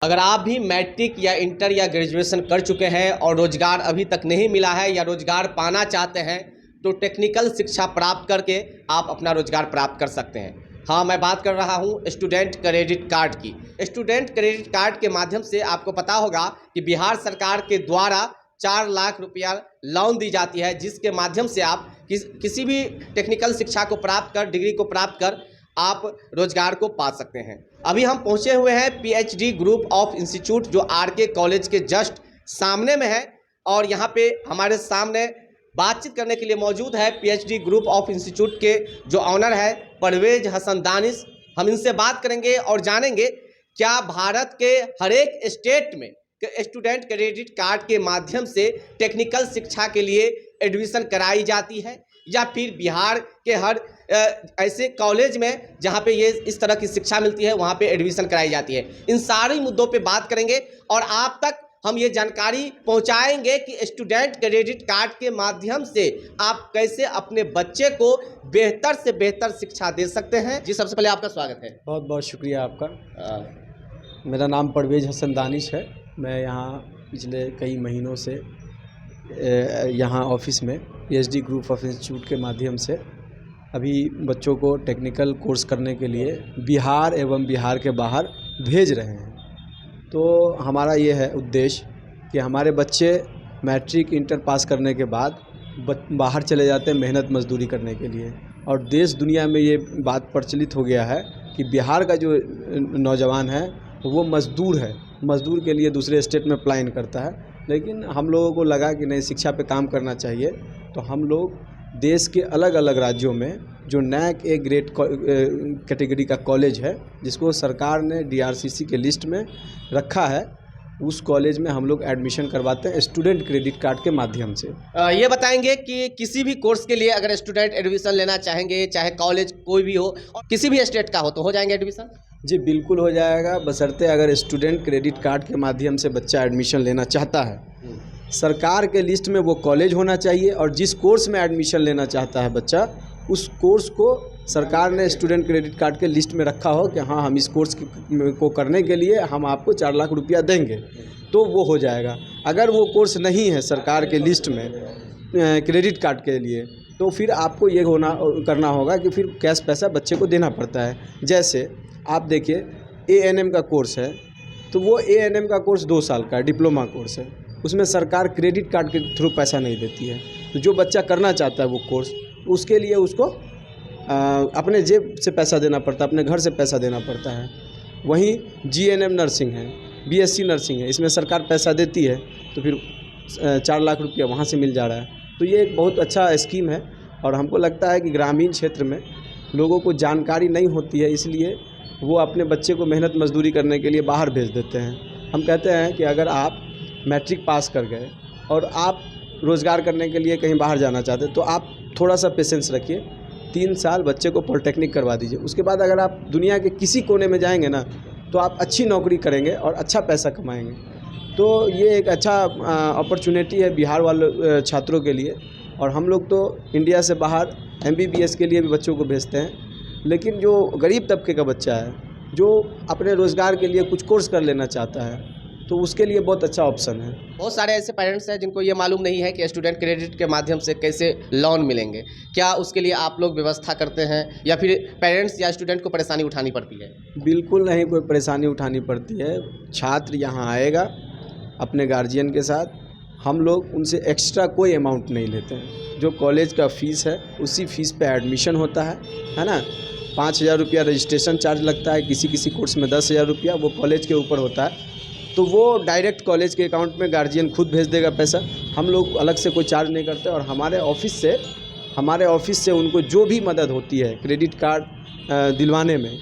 अगर आप भी मैट्रिक या इंटर या ग्रेजुएशन कर चुके हैं और रोजगार अभी तक नहीं मिला है या रोजगार पाना चाहते हैं तो टेक्निकल शिक्षा प्राप्त करके आप अपना रोजगार प्राप्त कर सकते हैं। हाँ, मैं बात कर रहा हूँ स्टूडेंट क्रेडिट कार्ड की। स्टूडेंट क्रेडिट कार्ड के माध्यम से आपको पता होगा कि बिहार सरकार के द्वारा 4 लाख रुपया लोन दी जाती है, जिसके माध्यम से आप किसी भी टेक्निकल शिक्षा को प्राप्त कर, डिग्री को प्राप्त कर आप रोजगार को पा सकते हैं। अभी हम पहुंचे हुए हैं पीएचडी ग्रुप ऑफ इंस्टीट्यूट, जो आरके कॉलेज के जस्ट सामने में है, और यहाँ पे हमारे सामने बातचीत करने के लिए मौजूद है पीएचडी ग्रुप ऑफ इंस्टीट्यूट के जो ऑनर है परवेज हसन दानिश। हम इनसे बात करेंगे और जानेंगे क्या भारत के हर एक स्टेट में स्टूडेंट क्रेडिट कार्ड के माध्यम से टेक्निकल शिक्षा के लिए एडमिशन कराई जाती है, या फिर बिहार के हर ऐसे कॉलेज में जहां पे ये इस तरह की शिक्षा मिलती है वहां पे एडमिशन कराई जाती है। इन सारे मुद्दों पे बात करेंगे और आप तक हम ये जानकारी पहुंचाएंगे कि स्टूडेंट क्रेडिट कार्ड के माध्यम से आप कैसे अपने बच्चे को बेहतर से बेहतर शिक्षा दे सकते हैं। जी, सबसे पहले आपका स्वागत है। बहुत बहुत शुक्रिया आपका। मेरा नाम परवेज हसन दानिश है। मैं यहाँ पिछले कई महीनों से यहाँ ऑफिस में पीएचडी ग्रुप ऑफ इंस्टीट्यूट के माध्यम से अभी बच्चों को टेक्निकल कोर्स करने के लिए बिहार एवं बिहार के बाहर भेज रहे हैं। तो हमारा ये है उद्देश्य कि हमारे बच्चे मैट्रिक इंटर पास करने के बाद बाहर चले जाते हैं मेहनत मजदूरी करने के लिए, और देश दुनिया में ये बात प्रचलित हो गया है कि बिहार का जो नौजवान है वो मज़दूर है, मज़दूर के लिए दूसरे स्टेट में पलायन करता है। लेकिन हम लोगों को लगा कि नहीं, शिक्षा पे काम करना चाहिए, तो हम लोग देश के अलग अलग राज्यों में जो नैक ए ग्रेड कैटेगरी का कॉलेज है, जिसको सरकार ने डीआरसीसी के लिस्ट में रखा है, उस कॉलेज में हम लोग एडमिशन करवाते हैं स्टूडेंट क्रेडिट कार्ड के माध्यम से। ये बताएंगे कि किसी भी कोर्स के लिए अगर स्टूडेंट एडमिशन लेना चाहेंगे, चाहे कॉलेज कोई भी हो और किसी भी स्टेट का हो, तो हो जाएंगे एडमिशन? जी बिल्कुल हो जाएगा, बशर्ते अगर स्टूडेंट क्रेडिट कार्ड के माध्यम से बच्चा एडमिशन लेना चाहता है। सरकार के लिस्ट में वो कॉलेज होना चाहिए, और जिस कोर्स में एडमिशन लेना चाहता है बच्चा, उस कोर्स को सरकार ने स्टूडेंट क्रेडिट कार्ड के लिस्ट में रखा हो कि हाँ, हम इस कोर्स को करने के लिए हम आपको 4 लाख रुपया देंगे, तो वो हो जाएगा। अगर वो कोर्स नहीं है सरकार के लिस्ट में क्रेडिट कार्ड के लिए, तो फिर आपको ये करना होगा कि फिर कैश पैसा बच्चे को देना पड़ता है। जैसे आप देखिए एएनएम का कोर्स है, तो वो एएनएम का कोर्स 2 साल का डिप्लोमा कोर्स है, उसमें सरकार क्रेडिट कार्ड के थ्रू पैसा नहीं देती है। तो जो बच्चा करना चाहता है वो कोर्स, उसके लिए उसको अपने जेब से पैसा देना पड़ता है, अपने घर से पैसा देना पड़ता है। वहीं जीएनएम नर्सिंग है, बीएससी नर्सिंग है, इसमें सरकार पैसा देती है, तो फिर 4 लाख रुपया वहाँ से मिल जा रहा है। तो ये एक बहुत अच्छा स्कीम है, और हमको लगता है कि ग्रामीण क्षेत्र में लोगों को जानकारी नहीं होती है, इसलिए वो अपने बच्चे को मेहनत मजदूरी करने के लिए बाहर भेज देते हैं। हम कहते हैं कि अगर आप मैट्रिक पास कर गए और आप रोज़गार करने के लिए कहीं बाहर जाना चाहते हैं, तो आप थोड़ा सा पेशेंस रखिए, 3 साल बच्चे को पॉलिटेक्निक करवा दीजिए। उसके बाद अगर आप दुनिया के किसी कोने में जाएंगे ना, तो आप अच्छी नौकरी करेंगे और अच्छा पैसा कमाएंगे। तो ये एक अच्छा अपॉर्चुनिटी है बिहार वाले छात्रों के लिए। और हम लोग तो इंडिया से बाहर एमबीबीएस के लिए भी बच्चों को भेजते हैं, लेकिन जो गरीब तबके का बच्चा है, जो अपने रोज़गार के लिए कुछ कोर्स कर लेना चाहता है, तो उसके लिए बहुत अच्छा ऑप्शन है। बहुत सारे ऐसे पेरेंट्स हैं जिनको ये मालूम नहीं है कि स्टूडेंट क्रेडिट के माध्यम से कैसे लोन मिलेंगे। क्या उसके लिए आप लोग व्यवस्था करते हैं, या फिर पेरेंट्स या स्टूडेंट को परेशानी उठानी पड़ती है? बिल्कुल नहीं, कोई परेशानी उठानी पड़ती है। छात्र यहाँ आएगा अपने गार्जियन के साथ, हम लोग उनसे एक्स्ट्रा कोई अमाउंट नहीं लेते हैं। जो कॉलेज का फ़ीस है उसी फीस पे एडमिशन होता है ना। 5,000 रुपया रजिस्ट्रेशन चार्ज लगता है, किसी किसी कोर्स में 10,000 रुपया, वो कॉलेज के ऊपर होता है। तो वो डायरेक्ट कॉलेज के अकाउंट में गार्जियन खुद भेज देगा पैसा, हम लोग अलग से कोई चार्ज नहीं करते। और हमारे ऑफिस से उनको जो भी मदद होती है क्रेडिट कार्ड दिलवाने में,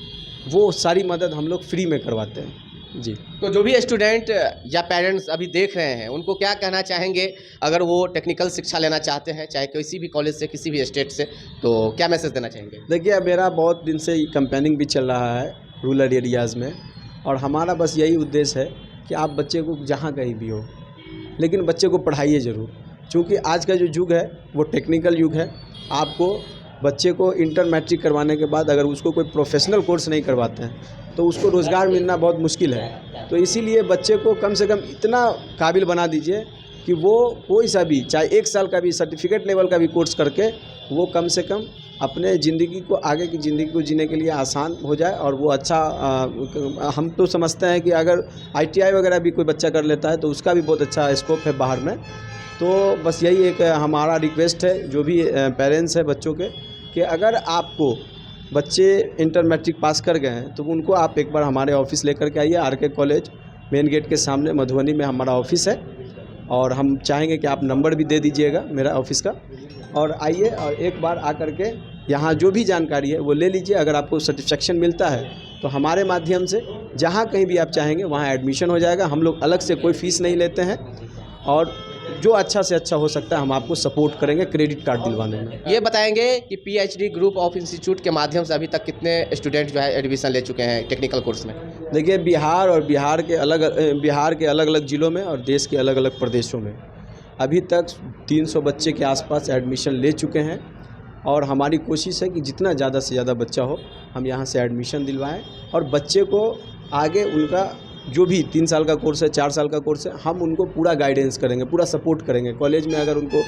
वो सारी मदद हम लोग फ्री में करवाते हैं। जी, तो जो भी स्टूडेंट या पेरेंट्स अभी देख रहे हैं, उनको क्या कहना चाहेंगे अगर वो टेक्निकल शिक्षा लेना चाहते हैं, चाहे किसी भी कॉलेज से, किसी भी स्टेट से, तो क्या मैसेज देना चाहेंगे? देखिए, मेरा बहुत दिन से कैंपेनिंग भी चल रहा है रूरल एरियाज़ में, और हमारा बस यही उद्देश्य है कि आप बच्चे को जहाँ कहीं भी हो, लेकिन बच्चे को पढ़ाइए ज़रूर, क्योंकि आज का जो युग है वो टेक्निकल युग है। आपको बच्चे को इंटर मैट्रिक करवाने के बाद अगर उसको कोई प्रोफेशनल कोर्स नहीं करवाते हैं, तो उसको रोज़गार मिलना बहुत मुश्किल है। तो इसीलिए बच्चे को कम से कम इतना काबिल बना दीजिए कि वो कोई सा भी, चाहे 1 साल का भी सर्टिफिकेट लेवल का भी कोर्स करके वो कम से कम अपने ज़िंदगी को, आगे की ज़िंदगी को जीने के लिए आसान हो जाए। और वो अच्छा हम तो समझते हैं कि अगर ITI वगैरह भी कोई बच्चा कर लेता है तो उसका भी बहुत अच्छा स्कोप है बाहर में। तो बस यही एक हमारा रिक्वेस्ट है जो भी पेरेंट्स हैं बच्चों के, कि अगर आपको बच्चे इंटर मैट्रिक पास कर गए हैं तो उनको आप एक बार हमारे ऑफिस लेकर के आइए। RK कॉलेज मेन गेट के सामने मधुबनी में हमारा ऑफिस है, और हम चाहेंगे कि आप नंबर भी दे दीजिएगा मेरा ऑफिस का, और आइए और एक बार आकर के यहाँ जो भी जानकारी है वो ले लीजिए। अगर आपको सेटिस्फेक्शन मिलता है तो हमारे माध्यम से जहाँ कहीं भी आप चाहेंगे वहाँ एडमिशन हो जाएगा। हम लोग अलग से कोई फ़ीस नहीं लेते हैं, और जो अच्छा से अच्छा हो सकता है हम आपको सपोर्ट करेंगे क्रेडिट कार्ड दिलवाने में। ये बताएंगे कि PhD ग्रुप ऑफ इंस्टीट्यूट के माध्यम से अभी तक कितने स्टूडेंट जो है एडमिशन ले चुके हैं टेक्निकल कोर्स में? देखिए, बिहार के अलग अलग ज़िलों में और देश के अलग अलग प्रदेशों में अभी तक 300 बच्चे के आसपास एडमिशन ले चुके हैं। और हमारी कोशिश है कि जितना ज़्यादा से ज़्यादा बच्चा हो हम यहाँ से एडमिशन दिलवाएं, और बच्चे को आगे उनका जो भी 3 साल का कोर्स है, 4 साल का कोर्स है, हम उनको पूरा गाइडेंस करेंगे, पूरा सपोर्ट करेंगे। कॉलेज में अगर उनको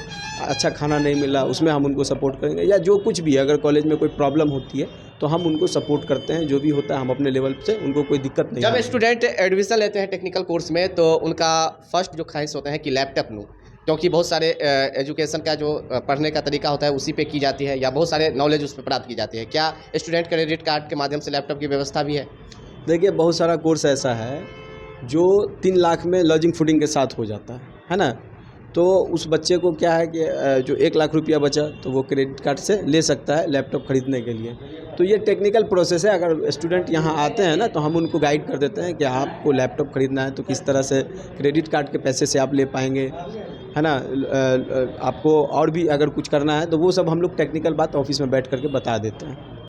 अच्छा खाना नहीं मिला उसमें हम उनको सपोर्ट करेंगे, या जो कुछ भी अगर कॉलेज में कोई प्रॉब्लम होती है तो हम उनको सपोर्ट करते हैं। जो भी होता है हम अपने लेवल से उनको कोई दिक्कत नहीं। जब स्टूडेंट एडमिशन लेते हैं टेक्निकल कोर्स में तो उनका फर्स्ट जो ख्वाहिश होता है कि लैपटॉप लूँ, क्योंकि बहुत सारे एजुकेशन का जो पढ़ने का तरीका होता है उसी पे की जाती है, या बहुत सारे नॉलेज उस पर प्राप्त की जाती है। क्या स्टूडेंट क्रेडिट कार्ड के माध्यम से लैपटॉप की व्यवस्था भी है? देखिए, बहुत सारा कोर्स ऐसा है जो 3 लाख में लॉजिंग फूडिंग के साथ हो जाता है ना। तो उस बच्चे को क्या है कि जो 1 लाख रुपया बचा तो वो क्रेडिट कार्ड से ले सकता है लैपटॉप ख़रीदने के लिए। तो ये टेक्निकल प्रोसेस है। अगर स्टूडेंट यहाँ आते हैं ना तो हम उनको गाइड कर देते हैं कि आपको लैपटॉप ख़रीदना है तो किस तरह से क्रेडिट कार्ड के पैसे से आप ले पाएंगे, है ना। आपको और भी अगर कुछ करना है तो वो सब हम लोग टेक्निकल बात ऑफिस में बैठ करके बता देते हैं।